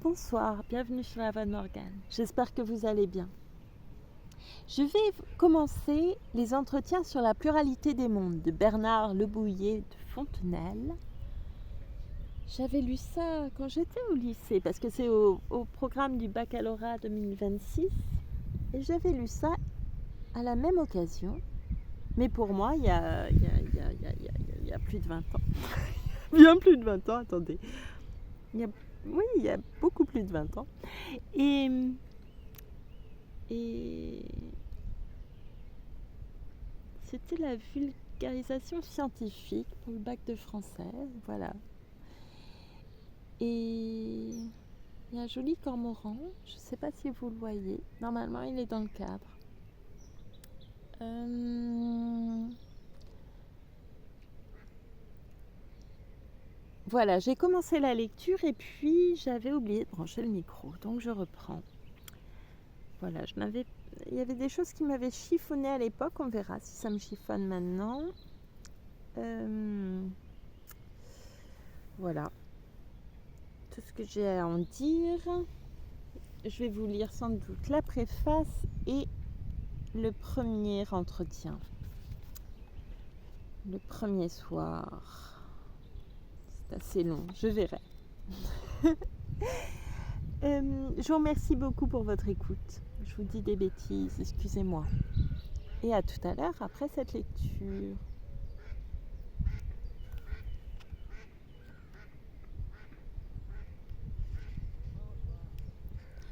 Bonsoir, bienvenue sur la Voix de Morgane. J'espère que vous allez bien. Je vais commencer les entretiens sur la pluralité des mondes de Bernard Le Bouillet de Fontenelle. J'avais lu ça quand j'étais au lycée, parce que c'est au programme du baccalauréat 2026. Et j'avais lu ça à la même occasion, mais pour moi, il y a plus de 20 ans. Bien plus de 20 ans, attendez. Oui, il y a beaucoup plus de 20 ans. Et c'était la vulgarisation scientifique pour le bac de français, voilà. Et il y a un joli cormoran, je ne sais pas si vous le voyez. Normalement, il est dans le cadre. Voilà, j'ai commencé la lecture et puis j'avais oublié de brancher le micro, donc je reprends. Voilà, il y avait des choses qui m'avaient chiffonné à l'époque, on verra si ça me chiffonne maintenant. Voilà, tout ce que j'ai à en dire. Je vais vous lire sans doute la préface et le premier entretien. Le premier soir. C'est assez long, je verrai. Je vous remercie beaucoup pour votre écoute. Je vous dis des bêtises, excusez-moi. Et à tout à l'heure après cette lecture.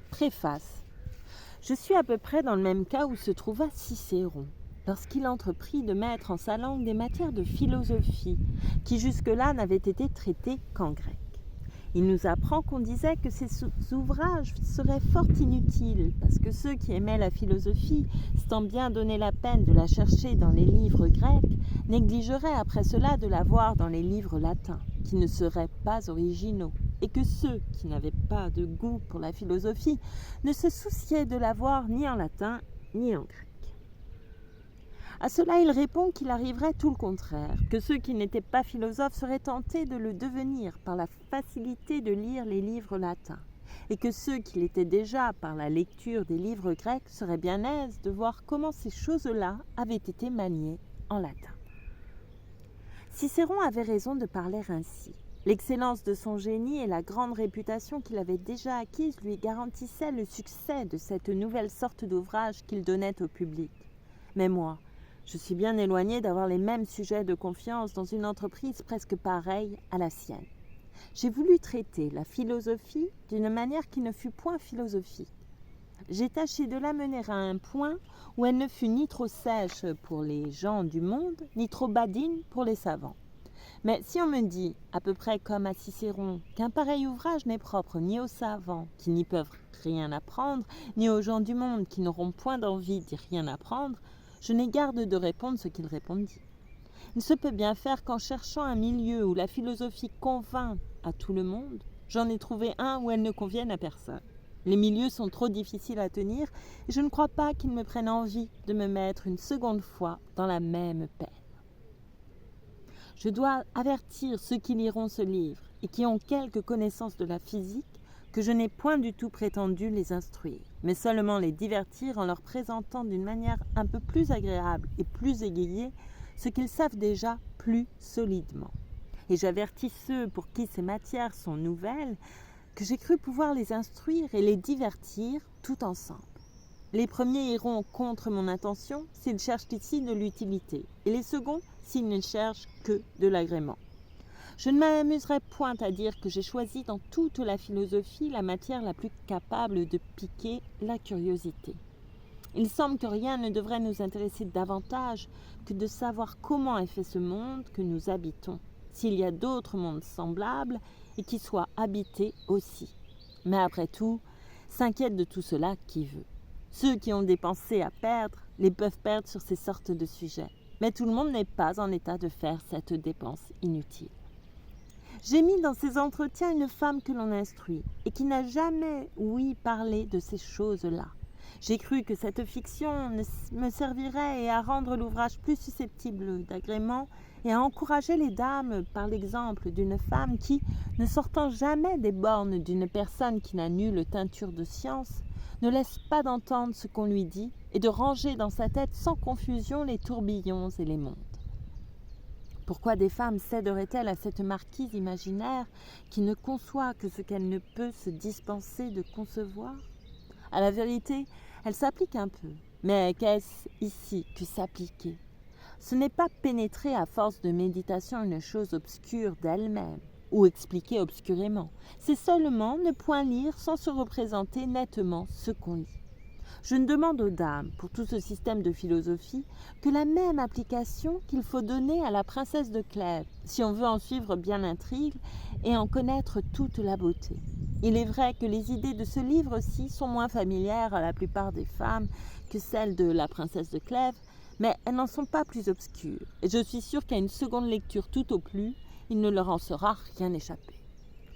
Préface. Je suis à peu près dans le même cas où se trouva Cicéron, lorsqu'il entreprit de mettre en sa langue des matières de philosophie qui jusque-là n'avaient été traitées qu'en grec. Il nous apprend qu'on disait que ces ouvrages seraient fort inutiles, parce que ceux qui aimaient la philosophie, s'étant bien donné la peine de la chercher dans les livres grecs, négligeraient après cela de la voir dans les livres latins, qui ne seraient pas originaux, et que ceux qui n'avaient pas de goût pour la philosophie ne se souciaient de la voir ni en latin ni en grec. À cela, il répond qu'il arriverait tout le contraire, que ceux qui n'étaient pas philosophes seraient tentés de le devenir par la facilité de lire les livres latins, et que ceux qui l'étaient déjà par la lecture des livres grecs seraient bien aises de voir comment ces choses-là avaient été maniées en latin. Cicéron avait raison de parler ainsi. L'excellence de son génie et la grande réputation qu'il avait déjà acquise lui garantissaient le succès de cette nouvelle sorte d'ouvrage qu'il donnait au public. Mais moi, je suis bien éloignée d'avoir les mêmes sujets de confiance dans une entreprise presque pareille à la sienne. J'ai voulu traiter la philosophie d'une manière qui ne fut point philosophique. J'ai tâché de la mener à un point où elle ne fut ni trop sèche pour les gens du monde, ni trop badine pour les savants. Mais si on me dit, à peu près comme à Cicéron, qu'un pareil ouvrage n'est propre ni aux savants, qui n'y peuvent rien apprendre, ni aux gens du monde, qui n'auront point d'envie d'y rien apprendre, je n'ai garde de répondre ce qu'il répondit. Il se peut bien faire qu'en cherchant un milieu où la philosophie convainc à tout le monde, j'en ai trouvé un où elle ne convienne à personne. Les milieux sont trop difficiles à tenir et je ne crois pas qu'ils me prennent envie de me mettre une seconde fois dans la même peine. Je dois avertir ceux qui liront ce livre et qui ont quelque connaissance de la physique que je n'ai point du tout prétendu les instruire, mais seulement les divertir en leur présentant d'une manière un peu plus agréable et plus égayée ce qu'ils savent déjà plus solidement. Et j'avertis ceux pour qui ces matières sont nouvelles que j'ai cru pouvoir les instruire et les divertir tout ensemble. Les premiers iront contre mon intention s'ils cherchent ici de l'utilité, et les seconds s'ils ne cherchent que de l'agrément. Je ne m'amuserai point à dire que j'ai choisi dans toute la philosophie la matière la plus capable de piquer la curiosité. Il semble que rien ne devrait nous intéresser davantage que de savoir comment est fait ce monde que nous habitons, s'il y a d'autres mondes semblables et qui soient habités aussi. Mais après tout, s'inquiète de tout cela qui veut. Ceux qui ont des pensées à perdre les peuvent perdre sur ces sortes de sujets, mais tout le monde n'est pas en état de faire cette dépense inutile. J'ai mis dans ces entretiens une femme que l'on instruit et qui n'a jamais ouï parler de ces choses-là, J'ai cru que cette fiction me servirait à rendre l'ouvrage plus susceptible d'agrément et à encourager les dames par l'exemple d'une femme qui, ne sortant jamais des bornes d'une personne qui n'a nulle teinture de science, ne laisse pas d'entendre ce qu'on lui dit et de ranger dans sa tête sans confusion les tourbillons et les mondes. Pourquoi des femmes céderaient-elles à cette marquise imaginaire qui ne conçoit que ce qu'elle ne peut se dispenser de concevoir ? À la vérité, elle s'applique un peu. Mais qu'est-ce ici que s'appliquer ? Ce n'est pas pénétrer à force de méditation une chose obscure d'elle-même, ou expliquer obscurément. C'est seulement ne point lire sans se représenter nettement ce qu'on lit. Je ne demande aux dames, pour tout ce système de philosophie, que la même application qu'il faut donner à la princesse de Clèves, si on veut en suivre bien l'intrigue et en connaître toute la beauté. Il est vrai que les idées de ce livre-ci sont moins familières à la plupart des femmes que celles de la princesse de Clèves, mais elles n'en sont pas plus obscures, et je suis sûre qu'à une seconde lecture tout au plus, il ne leur en sera rien échappé.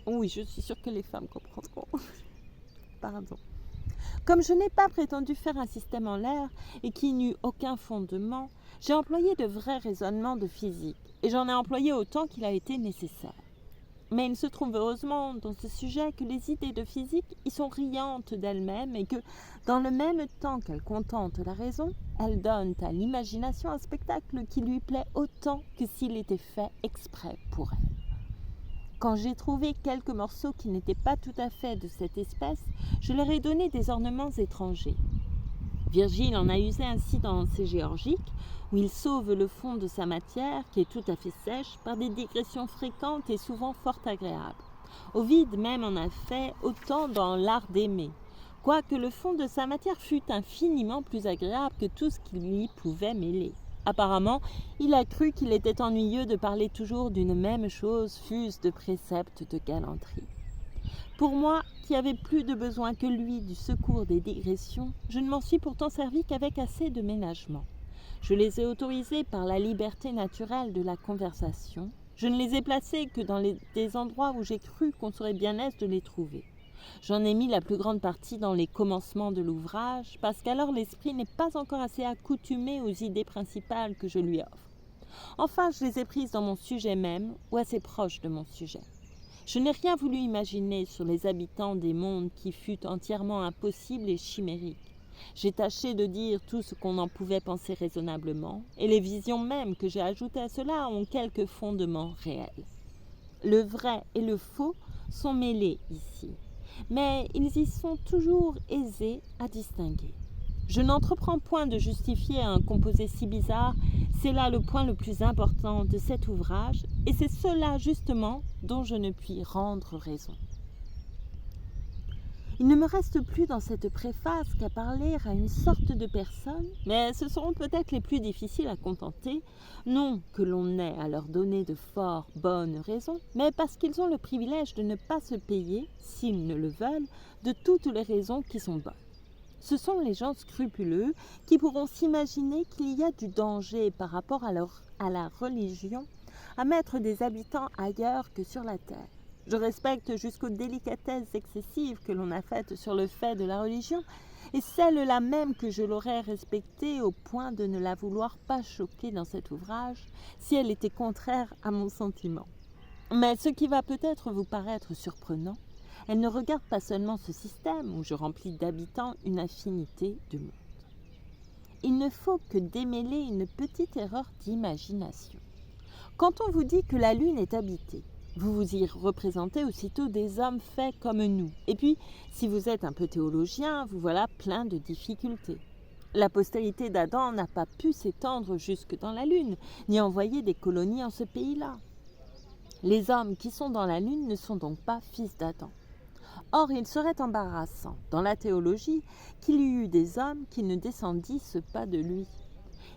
Oui, je suis sûre que les femmes comprendront. Pardon. Comme je n'ai pas prétendu faire un système en l'air et qui n'eut aucun fondement, j'ai employé de vrais raisonnements de physique, et j'en ai employé autant qu'il a été nécessaire. Mais il se trouve heureusement dans ce sujet que les idées de physique y sont riantes d'elles-mêmes et que, dans le même temps qu'elles contentent la raison, elles donnent à l'imagination un spectacle qui lui plaît autant que s'il était fait exprès pour elle. Quand j'ai trouvé quelques morceaux qui n'étaient pas tout à fait de cette espèce, je leur ai donné des ornements étrangers. Virgile en a usé ainsi dans ses géorgiques, où il sauve le fond de sa matière, qui est tout à fait sèche, par des digressions fréquentes et souvent fort agréables. Ovide même en a fait autant dans l'art d'aimer, quoique le fond de sa matière fût infiniment plus agréable que tout ce qu'il y pouvait mêler. Apparemment, il a cru qu'il était ennuyeux de parler toujours d'une même chose, fût-ce de préceptes de galanterie. Pour moi, qui avais plus de besoin que lui du secours des digressions, je ne m'en suis pourtant servi qu'avec assez de ménagement. Je les ai autorisées par la liberté naturelle de la conversation. Je ne les ai placées que dans des endroits où j'ai cru qu'on serait bien aise de les trouver. J'en ai mis la plus grande partie dans les commencements de l'ouvrage, parce qu'alors l'esprit n'est pas encore assez accoutumé aux idées principales que je lui offre. Enfin, je les ai prises dans mon sujet même, ou assez proche de mon sujet. Je n'ai rien voulu imaginer sur les habitants des mondes qui fût entièrement impossible et chimérique. J'ai tâché de dire tout ce qu'on en pouvait penser raisonnablement, et les visions mêmes que j'ai ajoutées à cela ont quelques fondements réels. Le vrai et le faux sont mêlés ici, mais ils y sont toujours aisés à distinguer. Je n'entreprends point de justifier un composé si bizarre, c'est là le point le plus important de cet ouvrage, et c'est cela justement dont je ne puis rendre raison. Il ne me reste plus dans cette préface qu'à parler à une sorte de personnes, mais ce seront peut-être les plus difficiles à contenter, non que l'on ait à leur donner de fort bonnes raisons, mais parce qu'ils ont le privilège de ne pas se payer, s'ils ne le veulent, de toutes les raisons qui sont bonnes. Ce sont les gens scrupuleux qui pourront s'imaginer qu'il y a du danger par rapport à la religion à mettre des habitants ailleurs que sur la terre. Je respecte jusqu'aux délicatesses excessives que l'on a faites sur le fait de la religion, et celle-là même que je l'aurais respectée au point de ne la vouloir pas choquer dans cet ouvrage, si elle était contraire à mon sentiment. Mais ce qui va peut-être vous paraître surprenant, elle ne regarde pas seulement ce système où je remplis d'habitants une infinité de mondes. Il ne faut que démêler une petite erreur d'imagination. Quand on vous dit que la Lune est habitée, vous vous y représentez aussitôt des hommes faits comme nous. Et puis, si vous êtes un peu théologien, vous voilà plein de difficultés. La postérité d'Adam n'a pas pu s'étendre jusque dans la Lune, ni envoyer des colonies en ce pays-là. Les hommes qui sont dans la Lune ne sont donc pas fils d'Adam. Or, il serait embarrassant, dans la théologie, qu'il y eût des hommes qui ne descendissent pas de lui.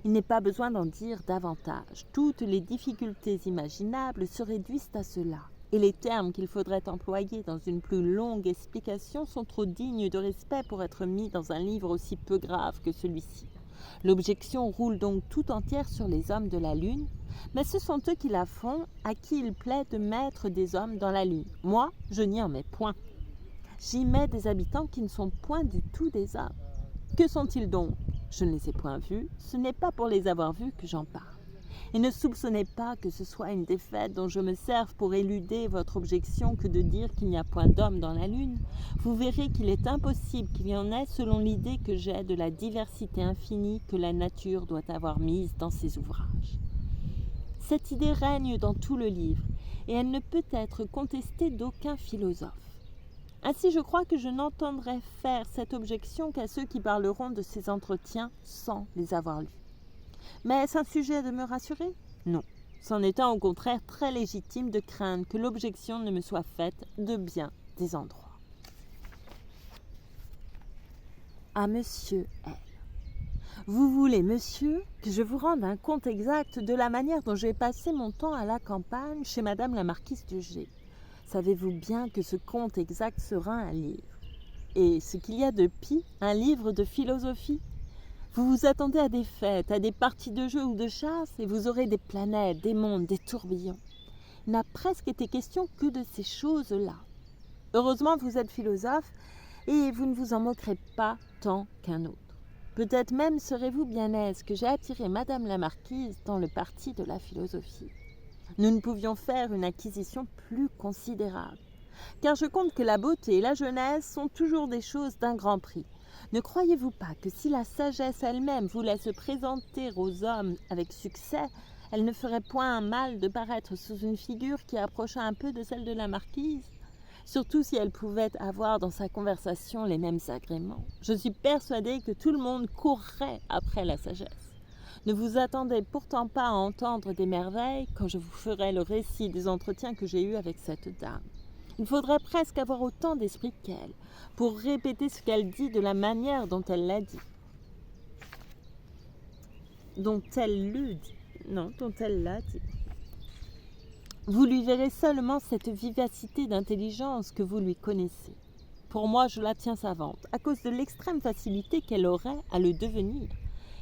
Il n'est pas besoin d'en dire davantage. Toutes les difficultés imaginables se réduisent à cela. Et les termes qu'il faudrait employer dans une plus longue explication sont trop dignes de respect pour être mis dans un livre aussi peu grave que celui-ci. L'objection roule donc tout entière sur les hommes de la Lune, mais ce sont eux qui la font, à qui il plaît de mettre des hommes dans la Lune. Moi, je n'y en mets point. J'y mets des habitants qui ne sont point du tout des hommes. Que sont-ils donc? Je ne les ai point vus, ce n'est pas pour les avoir vus que j'en parle. Et ne soupçonnez pas que ce soit une défaite dont je me serve pour éluder votre objection que de dire qu'il n'y a point d'homme dans la lune. Vous verrez qu'il est impossible qu'il y en ait selon l'idée que j'ai de la diversité infinie que la nature doit avoir mise dans ses ouvrages. Cette idée règne dans tout le livre, et elle ne peut être contestée d'aucun philosophe. Ainsi, je crois que je n'entendrai faire cette objection qu'à ceux qui parleront de ces entretiens sans les avoir lus. Mais est-ce un sujet de me rassurer? Non. C'en étant au contraire très légitime de craindre que l'objection ne me soit faite de bien des endroits. À Monsieur L. Vous voulez, monsieur, que je vous rende un compte exact de la manière dont j'ai passé mon temps à la campagne chez Madame la Marquise de G. Savez-vous bien que ce compte exact sera un livre? Et ce qu'il y a de pis, un livre de philosophie? Vous vous attendez à des fêtes, à des parties de jeux ou de chasse, et vous aurez des planètes, des mondes, des tourbillons. Il n'a presque été question que de ces choses-là. Heureusement, vous êtes philosophe, et vous ne vous en moquerez pas tant qu'un autre. Peut-être même serez-vous bien aise que j'ai attiré Madame la Marquise dans le parti de la philosophie. Nous ne pouvions faire une acquisition plus considérable, car je compte que la beauté et la jeunesse sont toujours des choses d'un grand prix. Ne croyez-vous pas que si la sagesse elle-même voulait se présenter aux hommes avec succès, elle ne ferait point un mal de paraître sous une figure qui approchât un peu de celle de la marquise? Surtout si elle pouvait avoir dans sa conversation les mêmes agréments. Je suis persuadée que tout le monde courrait après la sagesse. Ne vous attendez pourtant pas à entendre des merveilles quand je vous ferai le récit des entretiens que j'ai eus avec cette dame. Il faudrait presque avoir autant d'esprit qu'elle pour répéter ce qu'elle dit de la manière dont elle l'a dit. Dont elle l'a dit. Vous lui verrez seulement cette vivacité d'intelligence que vous lui connaissez. Pour moi, je la tiens savante, à cause de l'extrême facilité qu'elle aurait à le devenir.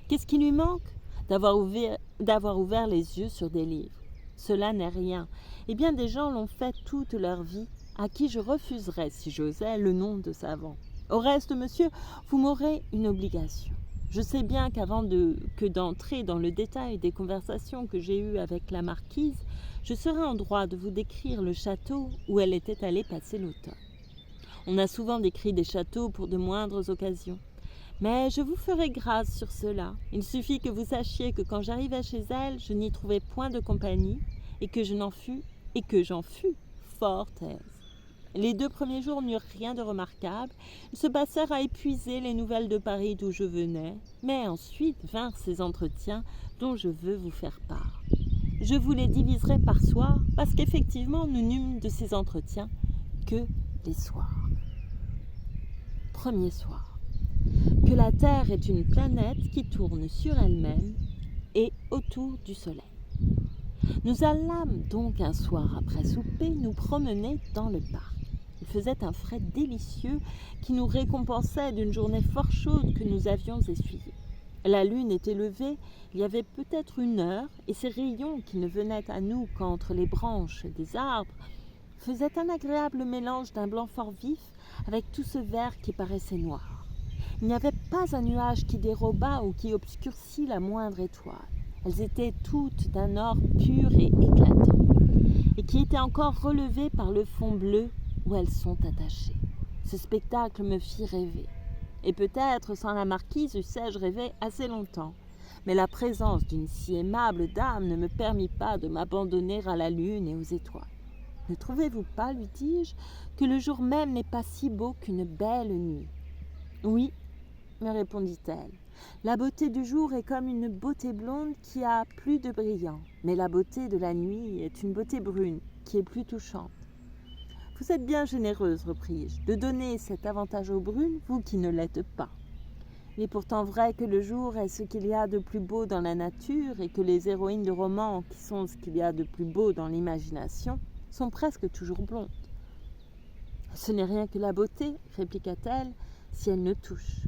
Qu'est-ce qui lui manque? D'avoir ouvert les yeux sur des livres. Cela n'est rien, et bien des gens l'ont fait toute leur vie, à qui je refuserais, si j'osais, le nom de savant. Au reste, monsieur, vous m'aurez une obligation. Je sais bien qu'avant d'entrer dans le détail des conversations que j'ai eues avec la marquise, je serai en droit de vous décrire le château où elle était allée passer l'automne. On a souvent décrit des châteaux pour de moindres occasions. Mais je vous ferai grâce sur cela. Il suffit que vous sachiez que quand j'arrivai chez elle, je n'y trouvai point de compagnie et que j'en fus fort aise. Les 2 premiers jours n'eurent rien de remarquable. Ils se passèrent à épuiser les nouvelles de Paris d'où je venais, mais ensuite vinrent ces entretiens dont je veux vous faire part. Je vous les diviserai par soir, parce qu'effectivement nous n'eûmes de ces entretiens que les soirs. Premier soir. Que la Terre est une planète qui tourne sur elle-même et autour du Soleil. Nous allâmes donc un soir après souper nous promener dans le parc. Il faisait un frais délicieux qui nous récompensait d'une journée fort chaude que nous avions essuyée. La lune était levée, il y avait peut-être 1 heure, et ses rayons qui ne venaient à nous qu'entre les branches des arbres faisaient un agréable mélange d'un blanc fort vif avec tout ce vert qui paraissait noir. Il n'y avait pas un nuage qui dérobât ou qui obscurcît la moindre étoile. Elles étaient toutes d'un or pur et éclatant, et qui était encore relevé par le fond bleu où elles sont attachées. Ce spectacle me fit rêver. Et peut-être, sans la marquise, eussé-je rêvé assez longtemps. Mais la présence d'une si aimable dame ne me permit pas de m'abandonner à la lune et aux étoiles. Ne trouvez-vous pas, lui dis-je, que le jour même n'est pas si beau qu'une belle nuit? Oui, me répondit-elle. La beauté du jour est comme une beauté blonde qui a plus de brillant, mais la beauté de la nuit est une beauté brune qui est plus touchante. Vous êtes bien généreuse, repris-je, de donner cet avantage aux brunes, vous qui ne l'êtes pas. Il est pourtant vrai que le jour est ce qu'il y a de plus beau dans la nature et que les héroïnes de romans, qui sont ce qu'il y a de plus beau dans l'imagination, sont presque toujours blondes. Ce n'est rien que la beauté, répliqua-t-elle, si elle ne touche.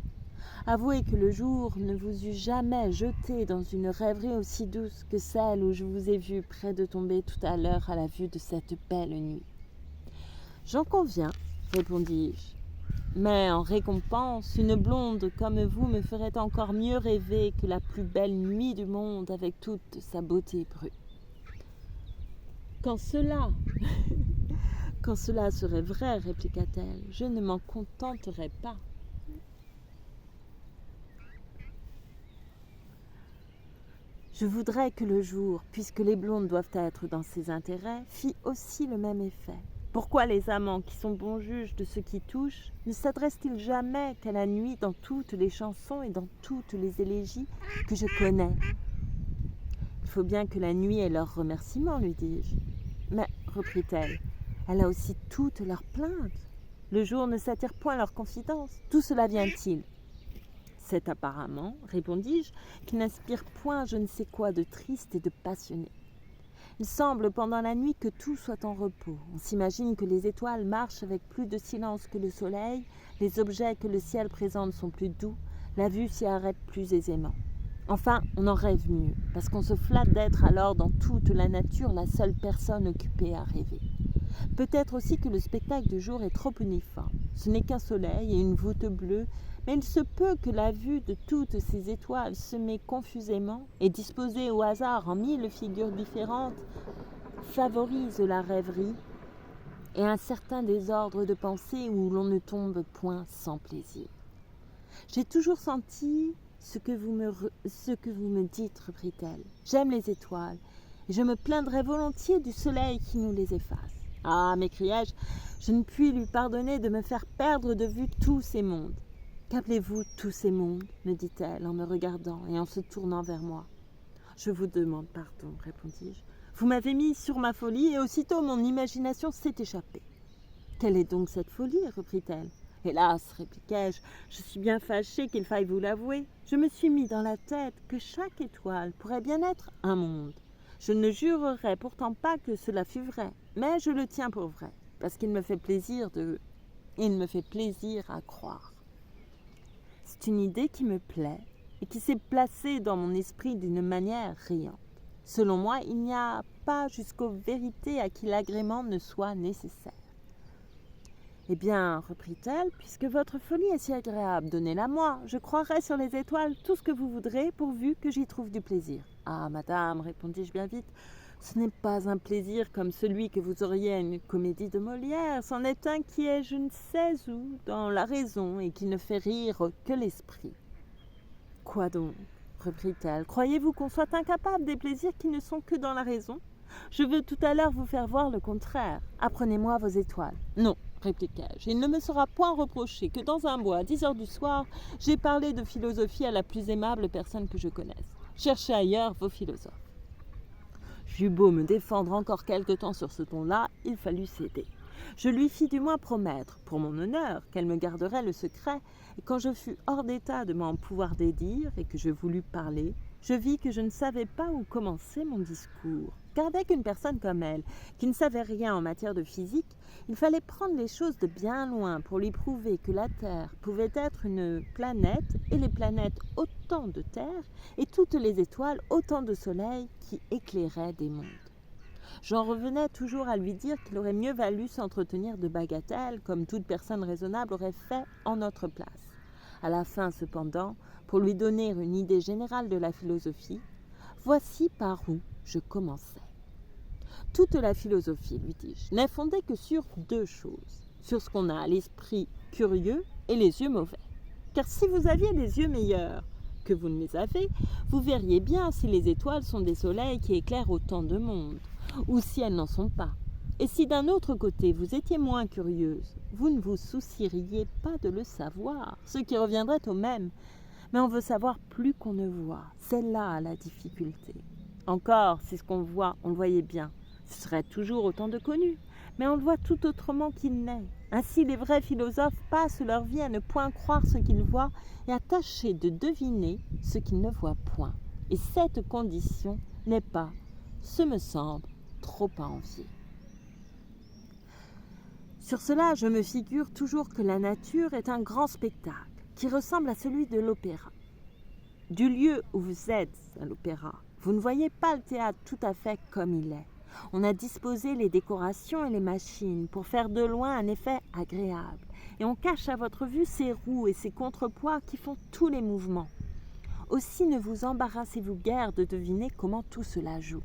Avouez que le jour ne vous eût jamais jeté dans une rêverie aussi douce que celle où je vous ai vu près de tomber tout à l'heure à la vue de cette belle nuit. J'en conviens, répondis-je. Mais en récompense, une blonde comme vous me ferait encore mieux rêver que la plus belle nuit du monde avec toute sa beauté brute. Quand cela serait vrai, répliqua-t-elle, je ne m'en contenterais pas. Je voudrais que le jour, puisque les blondes doivent être dans ses intérêts, fît aussi le même effet. Pourquoi les amants, qui sont bons juges de ce qui touche, ne s'adressent-ils jamais qu'à la nuit dans toutes les chansons et dans toutes les élégies que je connais ? Il faut bien que la nuit ait leurs remerciements, lui dis-je. Mais, reprit-elle, elle a aussi toutes leurs plaintes. Le jour ne s'attire point leurs confidences. D'où cela vient-il ? C'est apparemment, répondis-je, qu'il n'inspire point je ne sais quoi de triste et de passionné. Il semble pendant la nuit que tout soit en repos. On s'imagine que les étoiles marchent avec plus de silence que le soleil, les objets que le ciel présente sont plus doux, la vue s'y arrête plus aisément. Enfin, on en rêve mieux, parce qu'on se flatte d'être alors dans toute la nature la seule personne occupée à rêver. Peut-être aussi que le spectacle du jour est trop uniforme. Ce n'est qu'un soleil et une voûte bleue, mais il se peut que la vue de toutes ces étoiles semées confusément et disposées au hasard en 1000 figures différentes favorise la rêverie et un certain désordre de pensée où l'on ne tombe point sans plaisir. J'ai toujours senti ce que vous me dites, reprit-elle. J'aime les étoiles et je me plaindrais volontiers du soleil qui nous les efface. Ah, m'écriai-je, je ne puis lui pardonner de me faire perdre de vue tous ces mondes. Qu'appelez-vous tous ces mondes ? Me dit-elle en me regardant et en se tournant vers moi. Je vous demande pardon, répondis-je. Vous m'avez mis sur ma folie et aussitôt mon imagination s'est échappée. Quelle est donc cette folie ? Reprit-elle. Hélas, répliquai-je, je suis bien fâchée qu'il faille vous l'avouer. Je me suis mis dans la tête que chaque étoile pourrait bien être un monde. Je ne jurerais pourtant pas que cela fût vrai, mais je le tiens pour vrai, parce qu'il me fait plaisir à croire. C'est une idée qui me plaît et qui s'est placée dans mon esprit d'une manière riante. Selon moi, il n'y a pas jusqu'aux vérités à qui l'agrément ne soit nécessaire. Eh bien, reprit-elle, puisque votre folie est si agréable, donnez-la moi. Je croirai sur les étoiles tout ce que vous voudrez, pourvu que j'y trouve du plaisir. Ah, madame, répondis-je bien vite, ce n'est pas un plaisir comme celui que vous auriez à une comédie de Molière, c'en est un qui est je ne sais où, dans la raison, et qui ne fait rire que l'esprit. Quoi donc ? Reprit-elle. Croyez-vous qu'on soit incapable des plaisirs qui ne sont que dans la raison ? Je veux tout à l'heure vous faire voir le contraire. Apprenez-moi vos étoiles. Non, répliquai-je, il ne me sera point reproché que dans un bois, à 10 heures du soir, j'ai parlé de philosophie à la plus aimable personne que je connaisse. Cherchez ailleurs vos philosophes. J'eus beau me défendre encore quelque temps sur ce ton-là, il fallut céder. Je lui fis du moins promettre, pour mon honneur, qu'elle me garderait le secret, et quand je fus hors d'état de m'en pouvoir dédire et que je voulus parler, je vis que je ne savais pas où commencer mon discours. Car avec une personne comme elle, qui ne savait rien en matière de physique, il fallait prendre les choses de bien loin pour lui prouver que la Terre pouvait être une planète, et les planètes autant de terres, et toutes les étoiles autant de soleils qui éclairaient des mondes. J'en revenais toujours à lui dire qu'il aurait mieux valu s'entretenir de bagatelles, comme toute personne raisonnable aurait fait en notre place. À la fin, cependant, pour lui donner une idée générale de la philosophie, voici par où je commençais. Toute la philosophie, lui dis-je, n'est fondée que sur deux choses, sur ce qu'on a à l'esprit curieux et les yeux mauvais. Car si vous aviez des yeux meilleurs que vous ne les avez, vous verriez bien si les étoiles sont des soleils qui éclairent autant de mondes, ou si elles n'en sont pas. Et si d'un autre côté vous étiez moins curieuse, vous ne vous soucieriez pas de le savoir, ce qui reviendrait au même. Mais on veut savoir plus qu'on ne voit. C'est là la difficulté. Encore, si ce qu'on voit, on le voyait bien, ce serait toujours autant de connu. Mais on le voit tout autrement qu'il n'est. Ainsi, les vrais philosophes passent leur vie à ne point croire ce qu'ils voient et à tâcher de deviner ce qu'ils ne voient point. Et cette condition n'est pas, ce me semble, trop à envier. Sur cela, je me figure toujours que la nature est un grand spectacle qui ressemble à celui de l'opéra. Du lieu où vous êtes à l'opéra, vous ne voyez pas le théâtre tout à fait comme il est. On a disposé les décorations et les machines pour faire de loin un effet agréable. et on cache à votre vue ces roues et ces contrepoids qui font tous les mouvements. Aussi ne vous embarrassez-vous guère de deviner comment tout cela joue.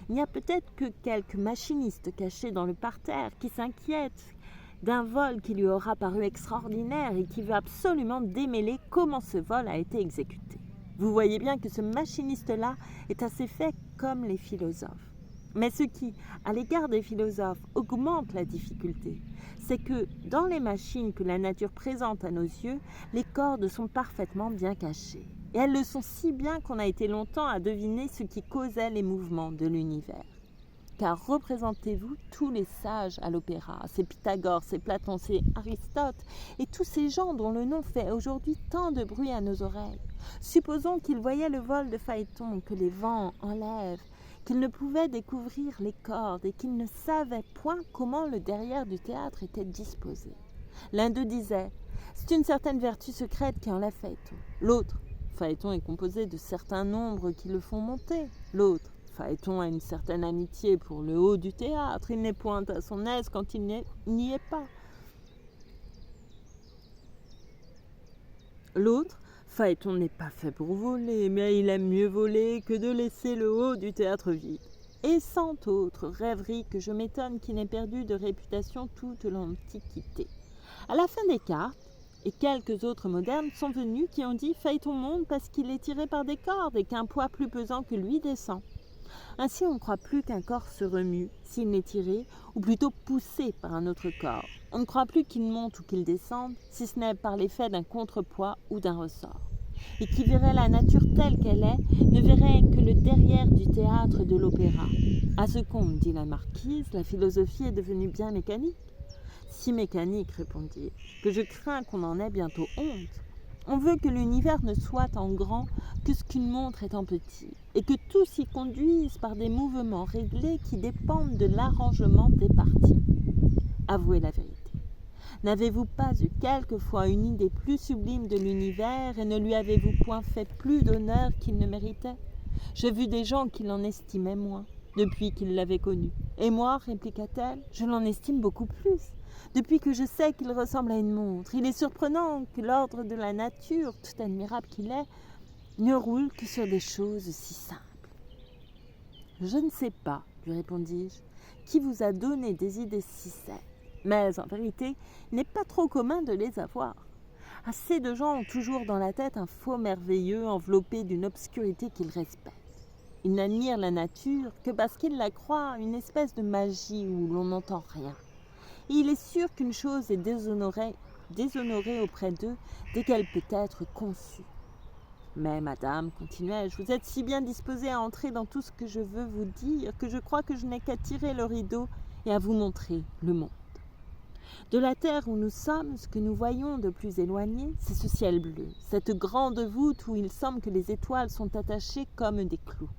Il n'y a peut-être que quelques machinistes cachés dans le parterre qui s'inquiètent d'un vol qui lui aura paru extraordinaire et qui veut absolument démêler comment ce vol a été exécuté. Vous voyez bien que ce machiniste-là est assez fait comme les philosophes. Mais ce qui, à l'égard des philosophes, augmente la difficulté, c'est que dans les machines que la nature présente à nos yeux, les cordes sont parfaitement bien cachées. Et elles le sont si bien qu'on a été longtemps à deviner ce qui causait les mouvements de l'univers. Car représentez-vous tous les sages à l'opéra, ces Pythagore, ces Platon, ces Aristote, et tous ces gens dont le nom fait aujourd'hui tant de bruit à nos oreilles. Supposons qu'ils voyaient le vol de Phaéton que les vents enlèvent, qu'ils ne pouvaient découvrir les cordes et qu'ils ne savaient point comment le derrière du théâtre était disposé. L'un d'eux disait « C'est une certaine vertu secrète qui enlève Phaéton ». L'autre « Phaéton est composé de certains nombres qui le font monter ». L'autre « Phaéton a une certaine amitié pour le haut du théâtre, il n'est point à son aise quand il n'y est pas ». L'autre « Phaéton n'est pas fait pour voler, mais il aime mieux voler que de laisser le haut du théâtre vide. » Et cent autres rêveries que je m'étonne qui n'aient perdu de réputation toute l'Antiquité. À la fin des cartes, et quelques autres modernes sont venus qui ont dit « Phaéton monte parce qu'il est tiré par des cordes et qu'un poids plus pesant que lui descend. » Ainsi, on ne croit plus qu'un corps se remue s'il n'est tiré, ou plutôt poussé par un autre corps. On ne croit plus qu'il monte ou qu'il descende, si ce n'est par l'effet d'un contrepoids ou d'un ressort. Et qui verrait la nature telle qu'elle est, ne verrait que le derrière du théâtre de l'opéra. À ce compte, dit la marquise, la philosophie est devenue bien mécanique. Si mécanique, répondis-je, que je crains qu'on en ait bientôt honte. On veut que l'univers ne soit en grand que ce qu'une montre est en petit, et que tout s'y conduise par des mouvements réglés qui dépendent de l'arrangement des parties. Avouez la vérité. N'avez-vous pas eu quelquefois une idée plus sublime de l'univers et ne lui avez-vous point fait plus d'honneur qu'il ne méritait? J'ai vu des gens qui l'en estimaient moins, depuis qu'ils l'avaient connu. Et moi, répliqua-t-elle, je l'en estime beaucoup plus. Depuis que je sais qu'il ressemble à une montre, il est surprenant que l'ordre de la nature, tout admirable qu'il est, ne roule que sur des choses si simples. Je ne sais pas, lui répondis-je, qui vous a donné des idées si saines. Mais en vérité, il n'est pas trop commun de les avoir. Assez de gens ont toujours dans la tête un faux merveilleux enveloppé d'une obscurité qu'ils respectent. Ils n'admirent la nature que parce qu'ils la croient une espèce de magie où l'on n'entend rien. Et il est sûr qu'une chose est déshonorée auprès d'eux dès qu'elle peut être conçue. Mais madame, continuai-je, vous êtes si bien disposée à entrer dans tout ce que je veux vous dire que je crois que je n'ai qu'à tirer le rideau et à vous montrer le monde. De la terre où nous sommes, ce que nous voyons de plus éloigné, c'est ce ciel bleu, cette grande voûte où il semble que les étoiles sont attachées comme des clous.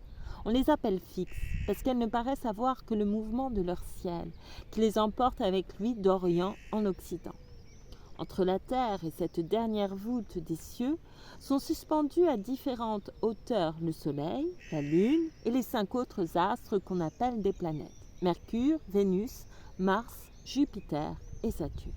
On les appelle fixes, parce qu'elles ne paraissent avoir que le mouvement de leur ciel, qui les emporte avec lui d'Orient en Occident. Entre la terre et cette dernière voûte des cieux sont suspendus à différentes hauteurs le Soleil, la Lune et les 5 autres astres qu'on appelle des planètes, Mercure, Vénus, Mars, Jupiter et Saturne.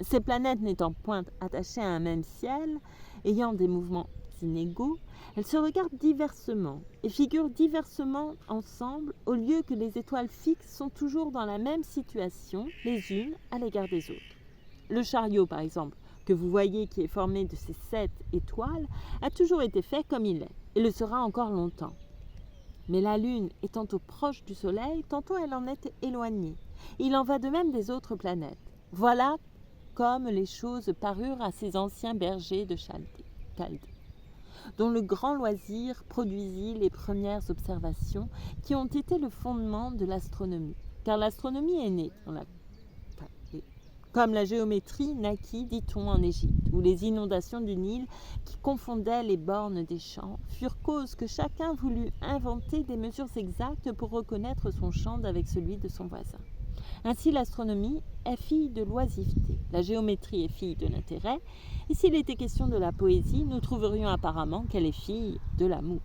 Ces planètes n'étant point attachées à un même ciel, ayant des mouvements inégaux, elles se regardent diversement et figurent diversement ensemble au lieu que les étoiles fixes sont toujours dans la même situation les unes à l'égard des autres. Le chariot, par exemple, que vous voyez qui est formé de ces 7 étoiles, a toujours été fait comme il est et le sera encore longtemps. Mais la Lune est tantôt proche du Soleil, tantôt elle en est éloignée. Il en va de même des autres planètes. Voilà comme les choses parurent à ces anciens bergers de Chaldée, dont le grand loisir produisit les premières observations qui ont été le fondement de l'astronomie. Car l'astronomie est née, comme la géométrie naquit, dit-on, en Égypte, où les inondations du Nil, qui confondaient les bornes des champs, furent cause que chacun voulut inventer des mesures exactes pour reconnaître son champ avec celui de son voisin. Ainsi, l'astronomie est fille de l'oisiveté, la géométrie est fille de l'intérêt, et s'il était question de la poésie, nous trouverions apparemment qu'elle est fille de l'amour.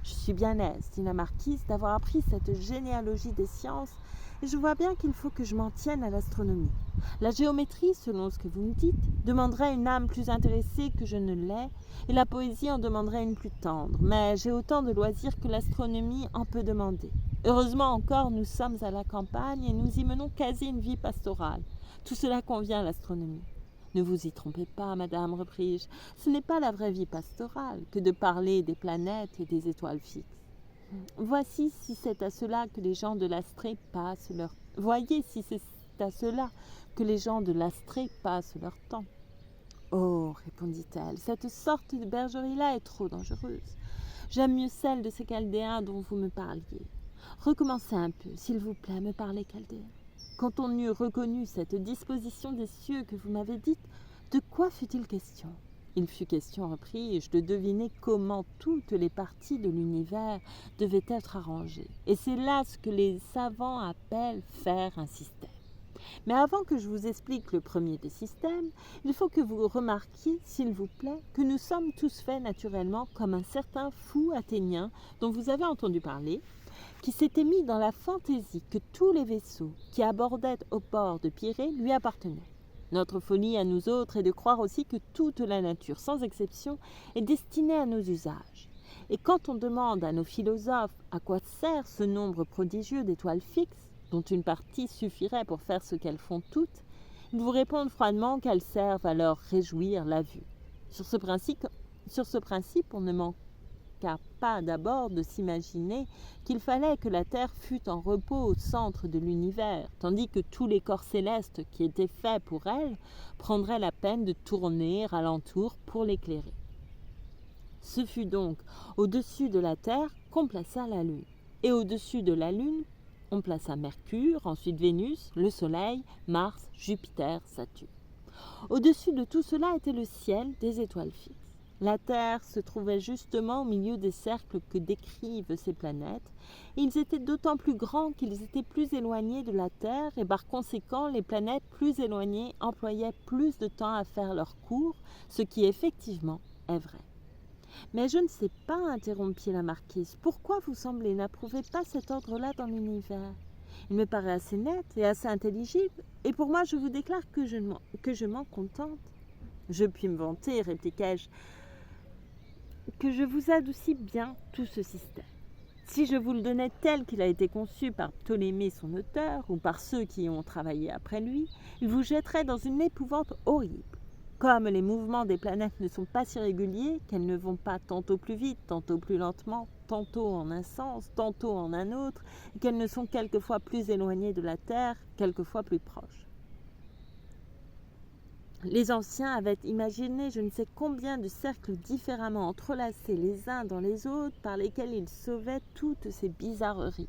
Je suis bien aise, dit la marquise, d'avoir appris cette généalogie des sciences, et je vois bien qu'il faut que je m'en tienne à l'astronomie. La géométrie, selon ce que vous me dites, demanderait une âme plus intéressée que je ne l'ai, et la poésie en demanderait une plus tendre, mais j'ai autant de loisirs que l'astronomie en peut demander. Heureusement encore, nous sommes à la campagne et nous y menons quasi une vie pastorale. Tout cela convient à l'astronomie. Ne vous y trompez pas, madame, repris-je, ce n'est pas la vraie vie pastorale que de parler des planètes et des étoiles fixes. Voici si c'est à cela que les gens de l'Astrée passent leur... Voyez si c'est à cela que les gens de l'Astrée passent leur temps. Oh, répondit-elle, cette sorte de bergerie-là est trop dangereuse. J'aime mieux celle de ces Chaldéens dont vous me parliez. Recommencez un peu, s'il vous plaît, me parler Chaldéens. Quand on eut reconnu cette disposition des cieux que vous m'avez dite, de quoi fut-il question ? Il fut question, repris-je, de deviner comment toutes les parties de l'univers devaient être arrangées. Et c'est là ce que les savants appellent faire un système. Mais avant que je vous explique le premier des systèmes, il faut que vous remarquiez, s'il vous plaît, que nous sommes tous faits naturellement comme un certain fou athénien dont vous avez entendu parler, qui s'était mis dans la fantaisie que tous les vaisseaux qui abordaient au port de Pirée lui appartenaient. Notre folie à nous autres est de croire aussi que toute la nature, sans exception, est destinée à nos usages. Et quand on demande à nos philosophes à quoi sert ce nombre prodigieux d'étoiles fixes, dont une partie suffirait pour faire ce qu'elles font toutes, ils vous répondent froidement qu'elles servent à leur réjouir la vue. Sur ce principe, on ne manqua pas d'abord de s'imaginer qu'il fallait que la Terre fût en repos au centre de l'univers, tandis que tous les corps célestes qui étaient faits pour elle prendraient la peine de tourner alentour pour l'éclairer. Ce fut donc au-dessus de la Terre qu'on plaça la Lune, et au-dessus de la Lune, on plaça Mercure, ensuite Vénus, le Soleil, Mars, Jupiter, Saturne. Au-dessus de tout cela était le ciel des étoiles fixes. La Terre se trouvait justement au milieu des cercles que décrivent ces planètes, et ils étaient d'autant plus grands qu'ils étaient plus éloignés de la Terre, et par conséquent les planètes plus éloignées employaient plus de temps à faire leur cours, ce qui effectivement est vrai. Mais je ne sais pas, interrompit la marquise, pourquoi vous semblez n'approuver pas cet ordre-là dans l'univers ? Il me paraît assez net et assez intelligible, et pour moi je vous déclare que je m'en contente. Je puis me vanter, répliquai-je, que je vous adoucis bien tout ce système. Si je vous le donnais tel qu'il a été conçu par Ptolémée son auteur, ou par ceux qui ont travaillé après lui, il vous jetterait dans une épouvante horrible. Comme les mouvements des planètes ne sont pas si réguliers, qu'elles ne vont pas tantôt plus vite, tantôt plus lentement, tantôt en un sens, tantôt en un autre, et qu'elles ne sont quelquefois plus éloignées de la Terre, quelquefois plus proches. Les anciens avaient imaginé je ne sais combien de cercles différemment entrelacés les uns dans les autres par lesquels ils sauvaient toutes ces bizarreries.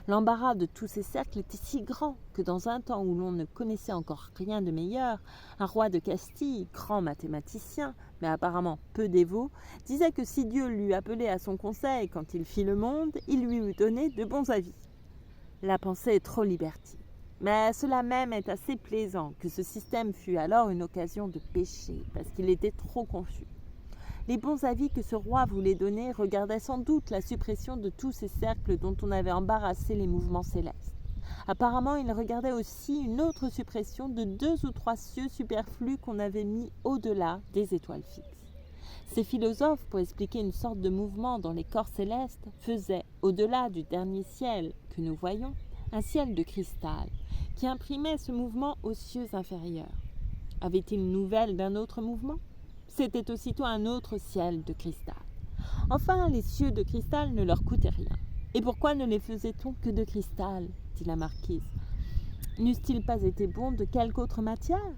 L'embarras de tous ces cercles était si grand que dans un temps où l'on ne connaissait encore rien de meilleur, un roi de Castille, grand mathématicien, mais apparemment peu dévot, disait que si Dieu l'eût appelé à son conseil quand il fit le monde, il lui eût donné de bons avis. La pensée est trop libertine. Mais cela même est assez plaisant que ce système fût alors une occasion de pécher, parce qu'il était trop confus. Les bons avis que ce roi voulait donner regardaient sans doute la suppression de tous ces cercles dont on avait embarrassé les mouvements célestes. Apparemment, il regardait aussi une autre suppression de 2 ou 3 cieux superflus qu'on avait mis au-delà des étoiles fixes. Ces philosophes, pour expliquer une sorte de mouvement dans les corps célestes, faisaient, au-delà du dernier ciel que nous voyons, un ciel de cristal, qui imprimait ce mouvement aux cieux inférieurs. Avait-il nouvelle d'un autre mouvement ? C'était aussitôt un autre ciel de cristal. Enfin, les cieux de cristal ne leur coûtaient rien. Et pourquoi ne les faisait-on que de cristal ? Dit la marquise. N'eussent-ils pas été bons de quelque autre matière ?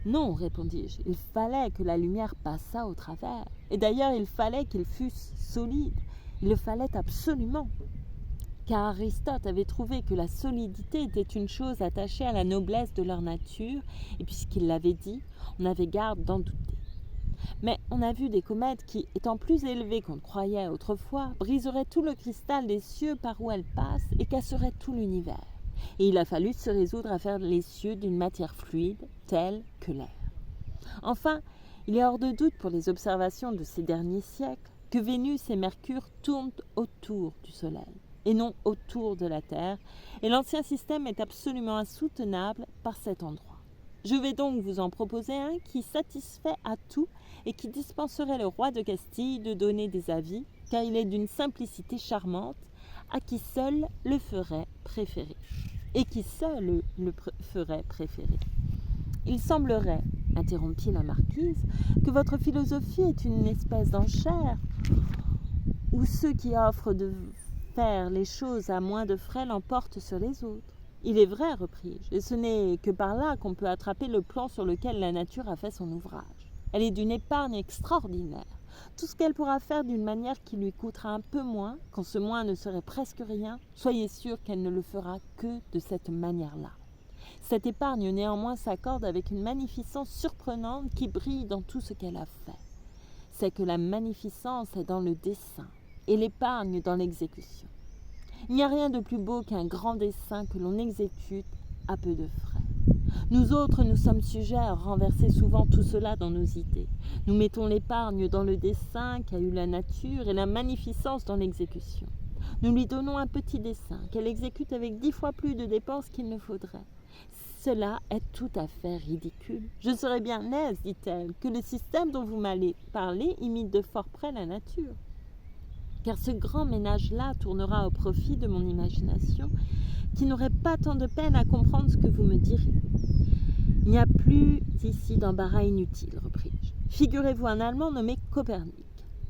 Non, répondis-je, il fallait que la lumière passât au travers. Et d'ailleurs, il fallait qu'ils fussent solides. Il le fallait absolument. Car Aristote avait trouvé que la solidité était une chose attachée à la noblesse de leur nature, et puisqu'il l'avait dit, on avait garde d'en douter. Mais on a vu des comètes qui, étant plus élevées qu'on ne croyait autrefois, briseraient tout le cristal des cieux par où elles passent et casseraient tout l'univers. Et il a fallu se résoudre à faire les cieux d'une matière fluide, telle que l'air. Enfin, il est hors de doute pour les observations de ces derniers siècles que Vénus et Mercure tournent autour du Soleil et non autour de la Terre, et l'ancien système est absolument insoutenable par cet endroit. Je vais donc vous en proposer un qui satisfait à tout et qui dispenserait le roi de Castille de donner des avis, car il est d'une simplicité charmante, à qui seul le ferait préférer. Et qui seul le ferait préférer. Il semblerait, interrompit la marquise, que votre philosophie est une espèce d'enchère, où ceux qui offrent de faire les choses à moins de frais l'emportent sur les autres. Il est vrai, repris-je, et ce n'est que par là qu'on peut attraper le plan sur lequel la nature a fait son ouvrage. Elle est d'une épargne extraordinaire. Tout ce qu'elle pourra faire d'une manière qui lui coûtera un peu moins, quand ce moins ne serait presque rien, soyez sûr qu'elle ne le fera que de cette manière-là. Cette épargne néanmoins s'accorde avec une magnificence surprenante qui brille dans tout ce qu'elle a fait. C'est que la magnificence est dans le dessein et l'épargne dans l'exécution. Il n'y a rien de plus beau qu'un grand dessein que l'on exécute à peu de frais. Nous autres, nous sommes sujets à renverser souvent tout cela dans nos idées. Nous mettons l'épargne dans le dessein qu'a eu la nature et la magnificence dans l'exécution. Nous lui donnons un petit dessein qu'elle exécute avec 10 fois plus de dépenses qu'il ne faudrait. Cela est tout à fait ridicule. Je serais bien aise, dit-elle, que le système dont vous m'allez parler imite de fort près la nature. Car ce grand ménage-là tournera au profit de mon imagination, qui n'aurait pas tant de peine à comprendre ce que vous me direz. Il n'y a plus ici d'embarras inutile, repris-je. Figurez-vous un Allemand nommé Copernic,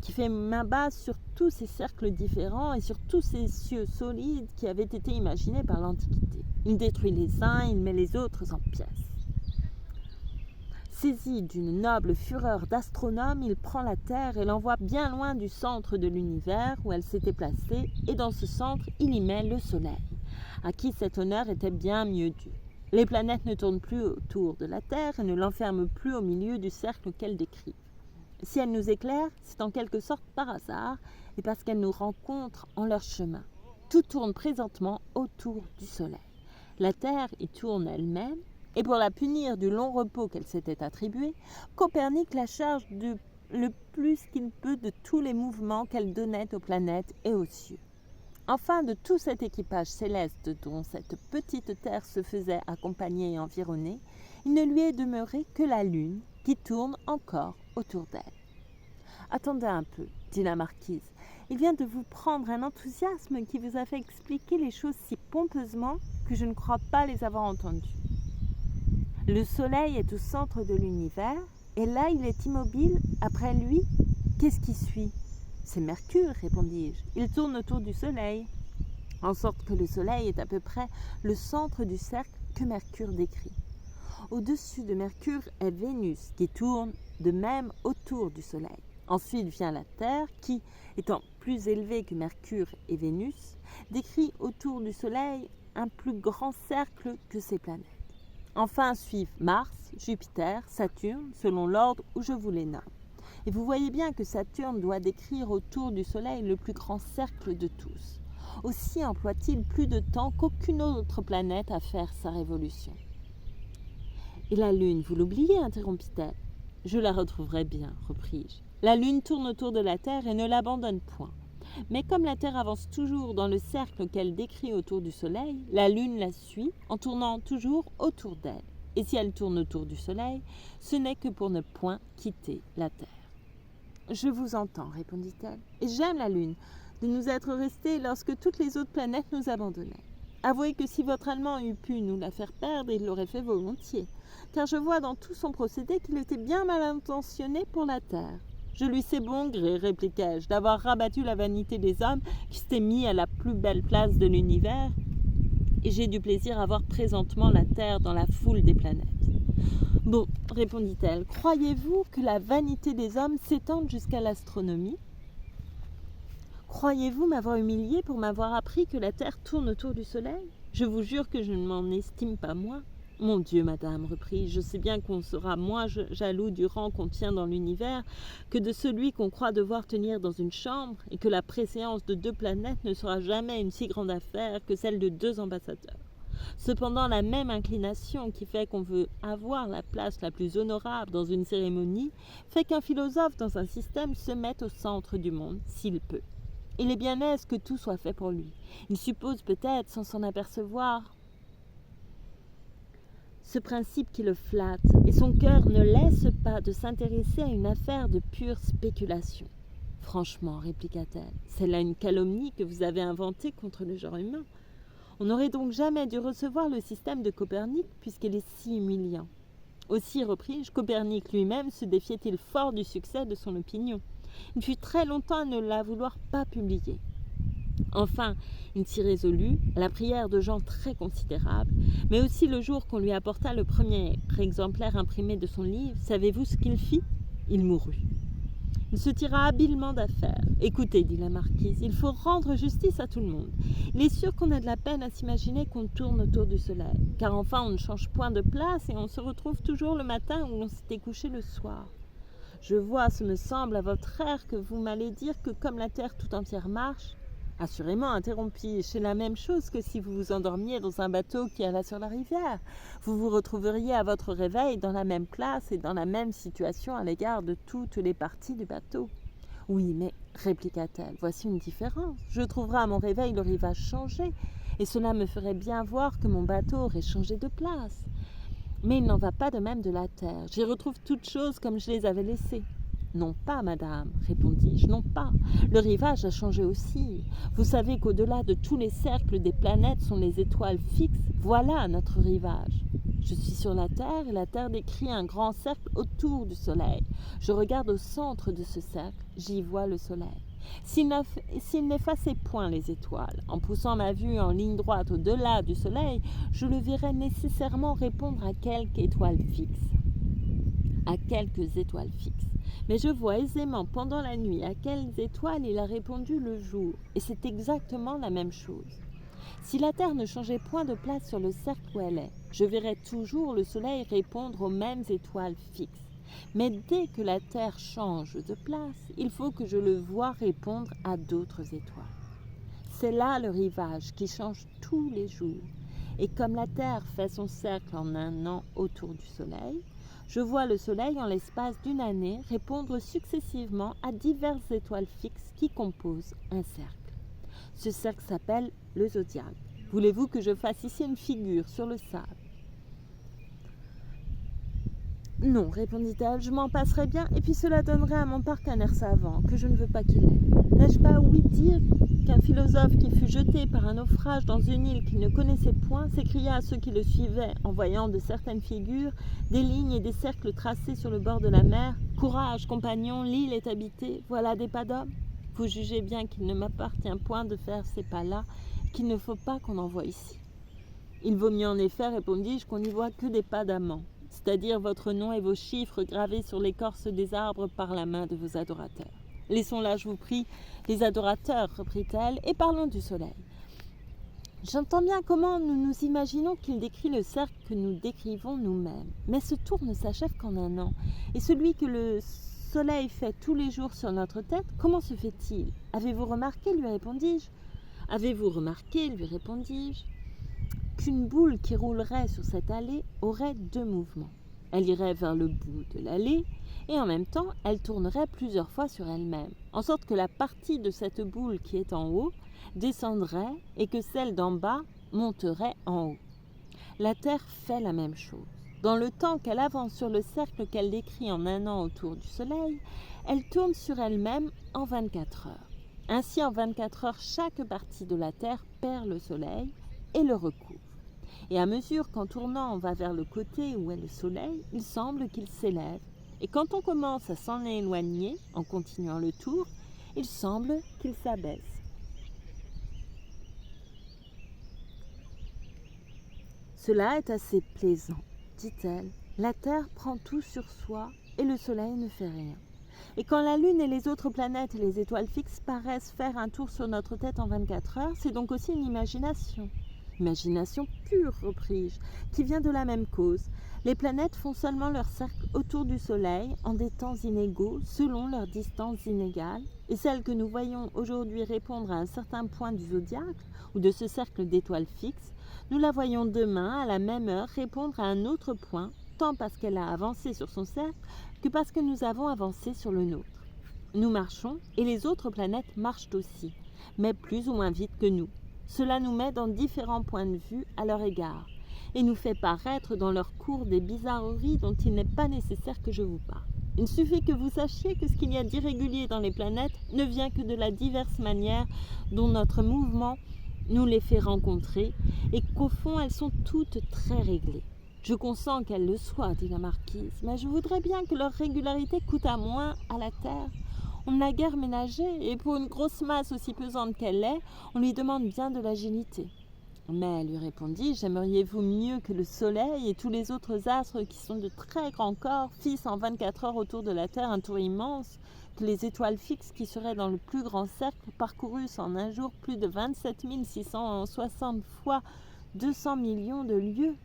qui fait main basse sur tous ces cercles différents et sur tous ces cieux solides qui avaient été imaginés par l'Antiquité. Il détruit les uns, il met les autres en pièces. Saisi d'une noble fureur d'astronome, il prend la Terre et l'envoie bien loin du centre de l'univers où elle s'était placée, et dans ce centre, il y met le Soleil, à qui cet honneur était bien mieux dû. Les planètes ne tournent plus autour de la Terre et ne l'enferment plus au milieu du cercle qu'elles décrivent. Si elles nous éclairent, c'est en quelque sorte par hasard et parce qu'elles nous rencontrent en leur chemin. Tout tourne présentement autour du Soleil. La Terre y tourne elle-même, et pour la punir du long repos qu'elle s'était attribué, Copernic la charge le plus qu'il peut de tous les mouvements qu'elle donnait aux planètes et aux cieux. Enfin, de tout cet équipage céleste dont cette petite Terre se faisait accompagner et environner, il ne lui est demeuré que la Lune qui tourne encore autour d'elle. « Attendez un peu, dit la marquise. Il vient de vous prendre un enthousiasme qui vous a fait expliquer les choses si pompeusement que je ne crois pas les avoir entendues. Le Soleil est au centre de l'univers, et là il est immobile. Après lui, qu'est-ce qui suit ? C'est Mercure, répondis-je. Il tourne autour du Soleil, en sorte que le Soleil est à peu près le centre du cercle que Mercure décrit. Au-dessus de Mercure est Vénus, qui tourne de même autour du Soleil. Ensuite vient la Terre, qui, étant plus élevée que Mercure et Vénus, décrit autour du Soleil un plus grand cercle que ses planètes. Enfin suivent Mars, Jupiter, Saturne, selon l'ordre où je vous les nomme. Et vous voyez bien que Saturne doit décrire autour du Soleil le plus grand cercle de tous. Aussi emploie-t-il plus de temps qu'aucune autre planète à faire sa révolution. « Et la Lune, vous l'oubliez ?» interrompit-elle. « Je la retrouverai bien, repris-je. La Lune tourne autour de la Terre et ne l'abandonne point. Mais comme la Terre avance toujours dans le cercle qu'elle décrit autour du Soleil, la Lune la suit en tournant toujours autour d'elle. Et si elle tourne autour du Soleil, ce n'est que pour ne point quitter la Terre. »« Je vous entends, répondit-elle, et j'aime la Lune, de nous être restés lorsque toutes les autres planètes nous abandonnaient. Avouez que si votre Allemand eût pu nous la faire perdre, il l'aurait fait volontiers, car je vois dans tout son procédé qu'il était bien mal intentionné pour la Terre. Je lui sais bon gré, répliquai-je, d'avoir rabattu la vanité des hommes qui s'étaient mis à la plus belle place de l'univers, et j'ai du plaisir à voir présentement la Terre dans la foule des planètes. Bon, répondit-elle, croyez-vous que la vanité des hommes s'étende jusqu'à l'astronomie ? Croyez-vous m'avoir humilié pour m'avoir appris que la Terre tourne autour du Soleil ? Je vous jure que je ne m'en estime pas moins. Mon Dieu, madame, repris-je, je sais bien qu'on sera moins jaloux du rang qu'on tient dans l'univers que de celui qu'on croit devoir tenir dans une chambre, et que la préséance de 2 planètes ne sera jamais une si grande affaire que celle de 2 ambassadeurs. Cependant, la même inclination qui fait qu'on veut avoir la place la plus honorable dans une cérémonie fait qu'un philosophe dans un système se mette au centre du monde, s'il peut. Il est bien aise que tout soit fait pour lui. Il suppose peut-être, sans s'en apercevoir, ce principe qui le flatte, et son cœur ne laisse pas de s'intéresser à une affaire de pure spéculation. Franchement, répliqua-t-elle, c'est là une calomnie que vous avez inventée contre le genre humain. On n'aurait donc jamais dû recevoir le système de Copernic puisqu'il est si humiliant. Aussi, repris-je, Copernic lui-même se défiait-il fort du succès de son opinion. Il fut très longtemps à ne la vouloir pas publier. Enfin, il s'y résolut, à la prière de gens très considérables, mais aussi le jour qu'on lui apporta le premier exemplaire imprimé de son livre, savez-vous ce qu'il fit ? Il mourut. Il se tira habilement d'affaire. « Écoutez, dit la marquise, il faut rendre justice à tout le monde. Il est sûr qu'on a de la peine à s'imaginer qu'on tourne autour du soleil, car enfin on ne change point de place et on se retrouve toujours le matin où l'on s'était couché le soir. Je vois, ce me semble, à votre air que vous m'allez dire que comme la terre tout entière marche, assurément, interrompis, c'est la même chose que si vous vous endormiez dans un bateau qui alla sur la rivière. Vous vous retrouveriez à votre réveil dans la même place et dans la même situation à l'égard de toutes les parties du bateau. Oui, mais, répliqua-t-elle, voici une différence. Je trouverai à mon réveil le rivage changé, et cela me ferait bien voir que mon bateau aurait changé de place. Mais il n'en va pas de même de la terre. J'y retrouve toutes choses comme je les avais laissées. Non pas, madame, répondis-je, non pas. Le rivage a changé aussi. Vous savez qu'au-delà de tous les cercles des planètes sont les étoiles fixes. Voilà notre rivage. Je suis sur la Terre et la Terre décrit un grand cercle autour du Soleil. Je regarde au centre de ce cercle, j'y vois le Soleil. S'il n'effaçait point les étoiles, en poussant ma vue en ligne droite au-delà du Soleil, je le verrais nécessairement répondre à quelques étoiles fixes. Mais je vois aisément pendant la nuit à quelles étoiles il a répondu le jour, et c'est exactement la même chose. Si la Terre ne changeait point de place sur le cercle où elle est, je verrais toujours le Soleil répondre aux mêmes étoiles fixes. Mais dès que la Terre change de place, il faut que je le voie répondre à d'autres étoiles. C'est là le rivage qui change tous les jours. Et comme la Terre fait son cercle en un an autour du Soleil, je vois le Soleil en l'espace d'une année répondre successivement à diverses étoiles fixes qui composent un cercle. Ce cercle s'appelle le zodiaque. Voulez-vous que je fasse ici une figure sur le sable ? Non, répondit-elle, je m'en passerai bien, et puis cela donnerait à mon parc un air savant, que je ne veux pas qu'il ait. N'ai-je pas ouï dire qu'un philosophe qui fut jeté par un naufrage dans une île qu'il ne connaissait point s'écria à ceux qui le suivaient, en voyant de certaines figures, des lignes et des cercles tracés sur le bord de la mer. « Courage, compagnons, l'île est habitée, voilà des pas d'hommes. » Vous jugez bien qu'il ne m'appartient point de faire ces pas-là, qu'il ne faut pas qu'on en voie ici. Il vaut mieux en effet, répondis-je, qu'on n'y voit que des pas d'amants, c'est-à-dire votre nom et vos chiffres gravés sur l'écorce des arbres par la main de vos adorateurs. Laissons là, je vous prie, les adorateurs, reprit-elle, et parlons du soleil. J'entends bien comment nous nous imaginons qu'il décrit le cercle que nous décrivons nous-mêmes, mais ce tour ne s'achève qu'en un an, et celui que le soleil fait tous les jours sur notre tête, comment se fait-il ? Avez-vous remarqué, lui répondis-je. Avez-vous remarqué, lui répondis-je, qu'une boule qui roulerait sur cette allée aurait deux mouvements. Elle irait vers le bout de l'allée et en même temps, elle tournerait plusieurs fois sur elle-même, en sorte que la partie de cette boule qui est en haut descendrait et que celle d'en bas monterait en haut. La Terre fait la même chose. Dans le temps qu'elle avance sur le cercle qu'elle décrit en un an autour du Soleil, elle tourne sur elle-même en 24 heures. Ainsi, en 24 heures, chaque partie de la Terre perd le Soleil et le recouvre. Et à mesure qu'en tournant on va vers le côté où est le Soleil, il semble qu'il s'élève. Et quand on commence à s'en éloigner, en continuant le tour, il semble qu'il s'abaisse. Cela est assez plaisant, dit-elle. La Terre prend tout sur soi et le Soleil ne fait rien. Et quand la Lune et les autres planètes et les étoiles fixes paraissent faire un tour sur notre tête en 24 heures, c'est donc aussi une imagination. Imagination pure, repris-je, qui vient de la même cause. Les planètes font seulement leur cercle autour du Soleil en des temps inégaux, selon leurs distances inégales, et celles que nous voyons aujourd'hui répondre à un certain point du zodiaque, ou de ce cercle d'étoiles fixes, Nous la voyons demain, à la même heure, répondre à un autre point, tant parce qu'elle a avancé sur son cercle que parce que nous avons avancé sur le nôtre. Nous marchons et les autres planètes marchent aussi, mais plus ou moins vite que nous. Cela nous met dans différents points de vue à leur égard et nous fait paraître dans leur cours des bizarreries dont il n'est pas nécessaire que je vous parle. Il suffit que vous sachiez que ce qu'il y a d'irrégulier dans les planètes ne vient que de la diverse manière dont notre mouvement nous les fait rencontrer et qu'au fond elles sont toutes très réglées. Je consens qu'elles le soient, dit la marquise, mais je voudrais bien que leur régularité coûte à moins à la Terre. On ne l'a guère ménagée, et pour une grosse masse aussi pesante qu'elle est, on lui demande bien de l'agilité. Mais, lui répondis-je, aimeriez-vous mieux que le Soleil et tous les autres astres qui sont de très grands corps fissent en 24 heures autour de la Terre un tour immense, que les étoiles fixes qui seraient dans le plus grand cercle parcourussent en un jour plus de 27 660 fois 200 millions de lieues?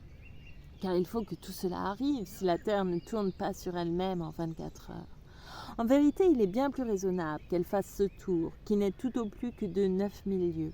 Car il faut que tout cela arrive si la Terre ne tourne pas sur elle-même en 24 heures. En vérité, il est bien plus raisonnable qu'elle fasse ce tour, qui n'est tout au plus que de 9000 lieues.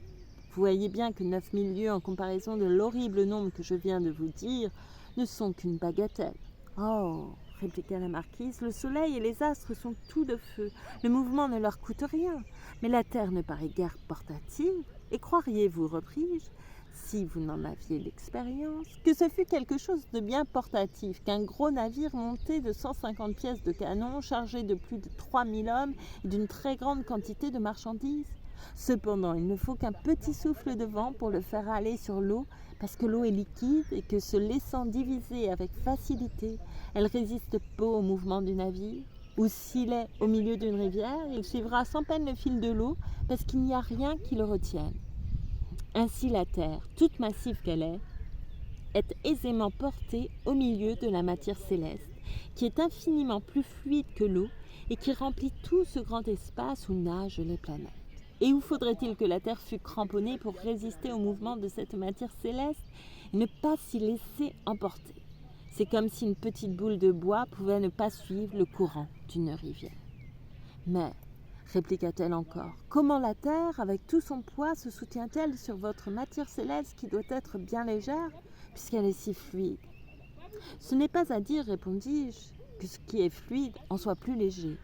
Vous voyez bien que 9000 lieues, en comparaison de l'horrible nombre que je viens de vous dire, ne sont qu'une bagatelle. Oh, répliqua la marquise, le soleil et les astres sont tout de feu. Le mouvement ne leur coûte rien. Mais la Terre ne paraît guère portative. Et croiriez-vous, repris-je, si vous n'en aviez l'expérience, que ce fût quelque chose de bien portatif, qu'un gros navire monté de 150 pièces de canon, chargé de plus de 3000 hommes et d'une très grande quantité de marchandises? Cependant, il ne faut qu'un petit souffle de vent pour le faire aller sur l'eau, parce que l'eau est liquide et que, se laissant diviser avec facilité, elle résiste peu au mouvement du navire. Ou s'il est au milieu d'une rivière, il suivra sans peine le fil de l'eau, parce qu'il n'y a rien qui le retienne. Ainsi la Terre, toute massive qu'elle est aisément portée au milieu de la matière céleste, qui est infiniment plus fluide que l'eau et qui remplit tout ce grand espace où nagent les planètes. Et où faudrait-il que la Terre fût cramponnée pour résister au mouvement de cette matière céleste et ne pas s'y laisser emporter? C'est comme si une petite boule de bois pouvait ne pas suivre le courant d'une rivière. Mais, répliqua-t-elle encore, comment la Terre, avec tout son poids, se soutient-elle sur votre matière céleste qui doit être bien légère, puisqu'elle est si fluide? Ce n'est pas à dire, répondis-je, que ce qui est fluide en soit plus léger.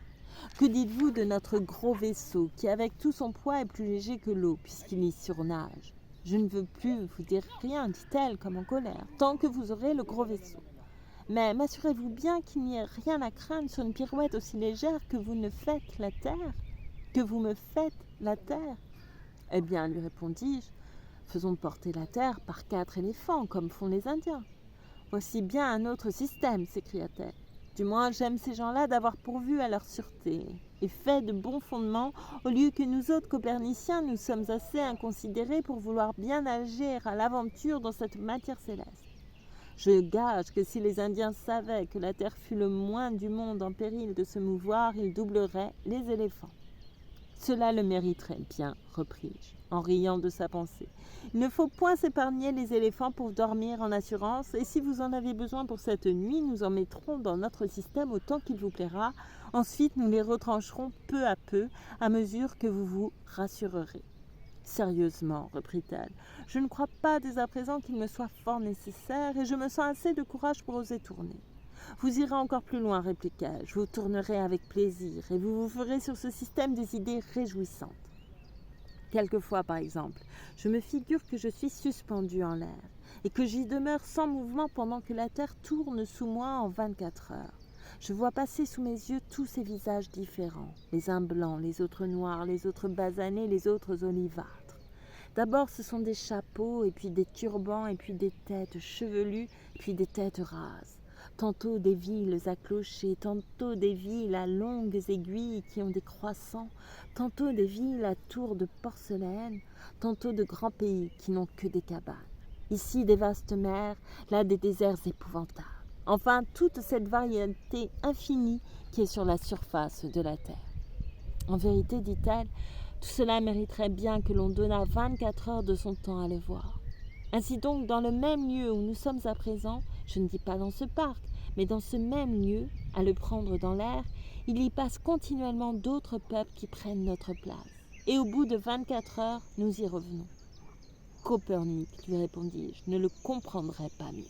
Que dites-vous de notre gros vaisseau, qui avec tout son poids est plus léger que l'eau, puisqu'il y surnage? Je ne veux plus vous dire rien, dit-elle, comme en colère, tant que vous aurez le gros vaisseau. Mais m'assurez-vous bien qu'il n'y ait rien à craindre sur une pirouette aussi légère que vous me faites la Terre? Eh bien, lui répondis-je, faisons porter la Terre par 4 éléphants, comme font les Indiens. Voici bien un autre système, s'écria-t-elle. Du moins, j'aime ces gens-là d'avoir pourvu à leur sûreté et fait de bons fondements, au lieu que nous autres coperniciens, nous sommes assez inconsidérés pour vouloir bien nager à l'aventure dans cette matière céleste. Je gage que si les Indiens savaient que la Terre fût le moins du monde en péril de se mouvoir, ils doubleraient les éléphants. Cela le mériterait bien, repris-je, en riant de sa pensée. Il ne faut point s'épargner les éléphants pour dormir en assurance, et si vous en avez besoin pour cette nuit, nous en mettrons dans notre système autant qu'il vous plaira. Ensuite, nous les retrancherons peu à peu, à mesure que vous vous rassurerez. Sérieusement, reprit-elle, je ne crois pas dès à présent qu'il me soit fort nécessaire, et je me sens assez de courage pour oser tourner. Vous irez encore plus loin, répliqua-je, vous tournerez avec plaisir, et vous vous ferez sur ce système des idées réjouissantes. Quelquefois, par exemple, je me figure que je suis suspendu en l'air, et que j'y demeure sans mouvement pendant que la Terre tourne sous moi en 24 heures. Je vois passer sous mes yeux tous ces visages différents, les uns blancs, les autres noirs, les autres basanés, les autres olivâtres. D'abord, ce sont des chapeaux, et puis des turbans, et puis des têtes chevelues, puis des têtes rases. Tantôt des villes à clochers, tantôt des villes à longues aiguilles qui ont des croissants, tantôt des villes à tours de porcelaine, tantôt de grands pays qui n'ont que des cabanes. Ici des vastes mers, là des déserts épouvantables. Enfin, toute cette variété infinie qui est sur la surface de la terre. En vérité, dit-elle, tout cela mériterait bien que l'on donnât 24 heures de son temps à le voir. Ainsi donc, dans le même lieu où nous sommes à présent, je ne dis pas dans ce parc, mais dans ce même lieu, à le prendre dans l'air, il y passe continuellement d'autres peuples qui prennent notre place. Et au bout de 24 heures, nous y revenons. Copernic, lui répondis-je, ne le comprendrait pas mieux.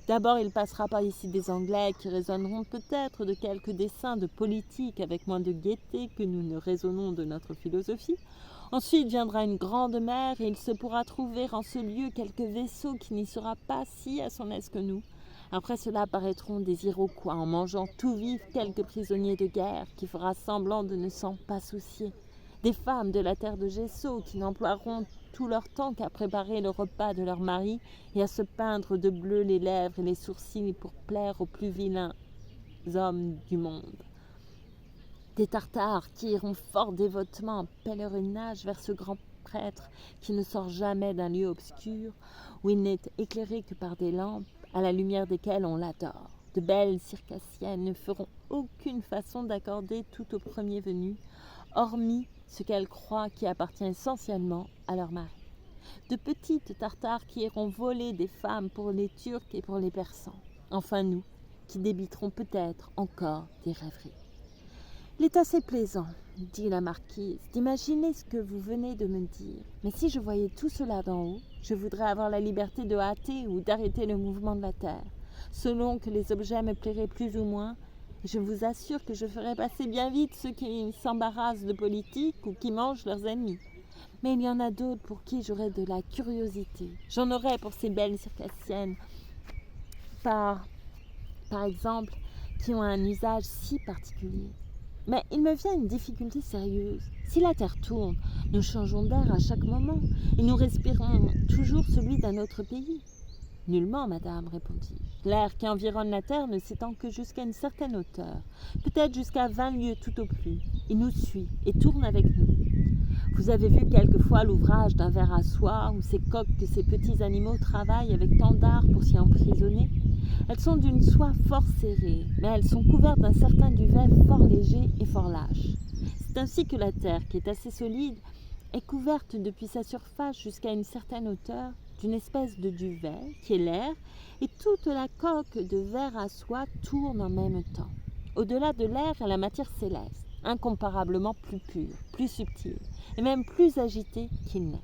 D'abord, il passera par ici des Anglais qui raisonneront peut-être de quelques desseins de politique avec moins de gaieté que nous ne raisonnons de notre philosophie. Ensuite viendra une grande mer et il se pourra trouver en ce lieu quelques vaisseaux qui n'y sera pas si à son aise que nous. Après cela apparaîtront des Iroquois en mangeant tout vif quelques prisonniers de guerre qui fera semblant de ne s'en pas soucier. Des femmes de la terre de Gesso qui n'emploieront tout leur temps qu'à préparer le repas de leur mari et à se peindre de bleu les lèvres et les sourcils pour plaire aux plus vilains hommes du monde. Des Tartares qui iront fort dévotement en pèlerinage vers ce grand prêtre qui ne sort jamais d'un lieu obscur où il n'est éclairé que par des lampes à la lumière desquelles on l'adore. De belles circassiennes ne feront aucune façon d'accorder tout au premier venu, hormis ce qu'elles croient qui appartient essentiellement à leur mari. De petites Tartares qui iront voler des femmes pour les Turcs et pour les Persans. Enfin nous, qui débiterons peut-être encore des rêveries. Il est assez plaisant, dit la marquise, d'imaginer ce que vous venez de me dire. Mais si je voyais tout cela d'en haut, je voudrais avoir la liberté de hâter ou d'arrêter le mouvement de la Terre, selon que les objets me plairaient plus ou moins. Et je vous assure que je ferais passer bien vite ceux qui s'embarrassent de politique ou qui mangent leurs ennemis. Mais il y en a d'autres pour qui j'aurais de la curiosité. J'en aurais pour ces belles circassiennes, par exemple, qui ont un usage si particulier. Mais il me vient une difficulté sérieuse. Si la Terre tourne, nous changeons d'air à chaque moment et nous respirons toujours celui d'un autre pays. Nullement, madame, répondis-je. L'air qui environne la Terre ne s'étend que jusqu'à une certaine hauteur, peut-être jusqu'à 20 lieues tout au plus. Il nous suit et tourne avec nous. Vous avez vu quelquefois l'ouvrage d'un ver à soie ou ces coques que ces petits animaux travaillent avec tant d'art pour s'y emprisonner? Elles sont d'une soie fort serrée, mais elles sont couvertes d'un certain duvet fort léger et fort lâche. C'est ainsi que la Terre, qui est assez solide, est couverte depuis sa surface jusqu'à une certaine hauteur d'une espèce de duvet qui est l'air, et toute la coque de verre à soie tourne en même temps. Au-delà de l'air est la matière céleste, incomparablement plus pure, plus subtile, et même plus agitée qu'il n'est.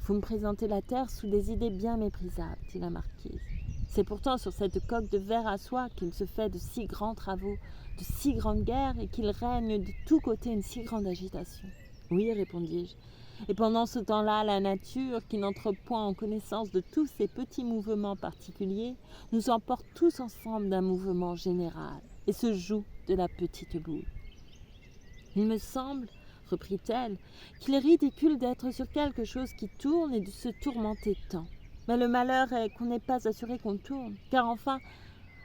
Vous me présentez la Terre sous des idées bien méprisables, dit la marquise. C'est pourtant sur cette coque de verre à soie qu'il se fait de si grands travaux, de si grandes guerres, et qu'il règne de tous côtés une si grande agitation. Oui, répondis-je. Et pendant ce temps-là, la nature, qui n'entre point en connaissance de tous ces petits mouvements particuliers, nous emporte tous ensemble d'un mouvement général, et se joue de la petite boule. Il me semble, reprit-elle, qu'il est ridicule d'être sur quelque chose qui tourne et de se tourmenter tant. Mais le malheur est qu'on n'est pas assuré qu'on tourne, car enfin,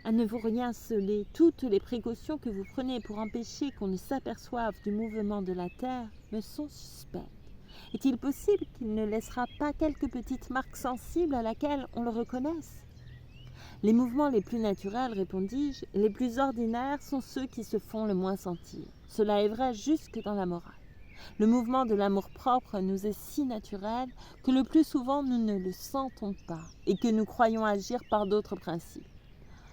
à ne vous rien celer, toutes les précautions que vous prenez pour empêcher qu'on ne s'aperçoive du mouvement de la Terre me sont suspectes. Est-il possible qu'il ne laissera pas quelques petites marques sensibles à laquelle on le reconnaisse? Les mouvements les plus naturels, répondis-je, les plus ordinaires sont ceux qui se font le moins sentir. Cela est vrai jusque dans la morale. Le mouvement de l'amour-propre nous est si naturel que le plus souvent nous ne le sentons pas et que nous croyons agir par d'autres principes.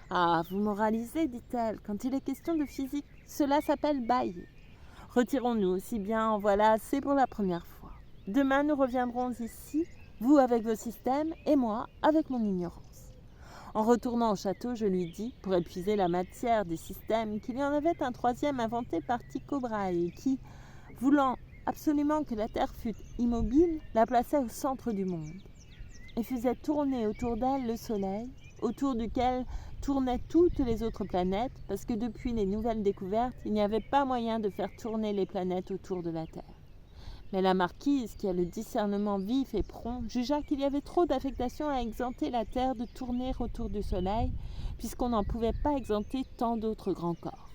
« Ah, vous moralisez, dit-elle, quand il est question de physique, cela s'appelle bailler. Retirons-nous, aussi bien en voilà assez pour la première fois. Demain, nous reviendrons ici, vous avec vos systèmes et moi avec mon ignorance. » En retournant au château, je lui dis, pour épuiser la matière des systèmes, qu'il y en avait un troisième inventé par Tycho Brahe qui, voulant absolument que la Terre fût immobile, la plaçait au centre du monde et faisait tourner autour d'elle le Soleil, autour duquel tournaient toutes les autres planètes, parce que depuis les nouvelles découvertes, il n'y avait pas moyen de faire tourner les planètes autour de la Terre. Mais la marquise, qui a le discernement vif et prompt, jugea qu'il y avait trop d'affectation à exempter la Terre de tourner autour du Soleil, puisqu'on n'en pouvait pas exempter tant d'autres grands corps.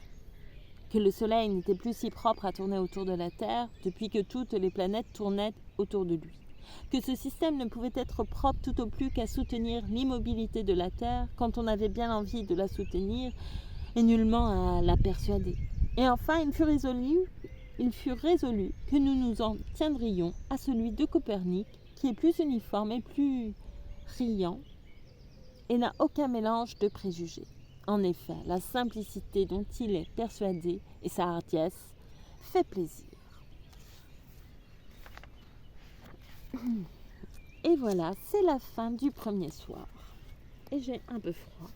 Que le Soleil n'était plus si propre à tourner autour de la Terre, depuis que toutes les planètes tournaient autour de lui. Que ce système ne pouvait être propre tout au plus qu'à soutenir l'immobilité de la Terre, quand on avait bien envie de la soutenir, et nullement à la persuader. Et enfin, il fut résolu que nous nous en tiendrions à celui de Copernic, qui est plus uniforme et plus riant, et n'a aucun mélange de préjugés. En effet, la simplicité dont il est persuadé et sa hardiesse fait plaisir. Et voilà, c'est la fin du premier soir. Et j'ai un peu froid,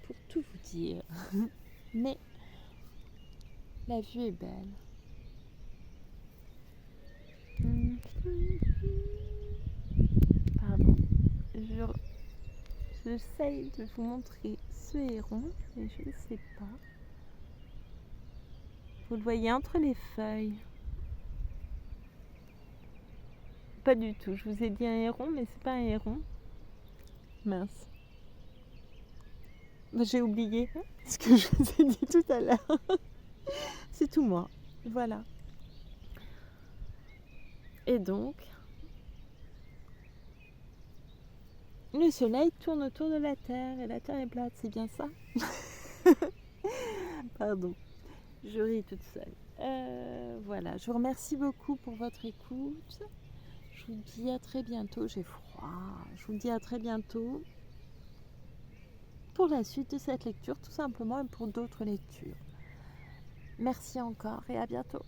pour tout vous dire. Mais la vue est belle. Pardon. J'essaye de vous montrer ce héron, mais je ne sais pas. Vous le voyez entre les feuilles. Pas du tout. Je vous ai dit un héron, mais c'est pas un héron. Mince. J'ai oublié ce que je vous ai dit tout à l'heure. C'est tout moi. Voilà. Et donc, le soleil tourne autour de la Terre et la Terre est plate, c'est bien ça? Pardon, je ris toute seule. Voilà, je vous remercie beaucoup pour votre écoute. Je vous dis à très bientôt, j'ai froid. Je vous dis à très bientôt pour la suite de cette lecture, tout simplement, et pour d'autres lectures. Merci encore et à bientôt.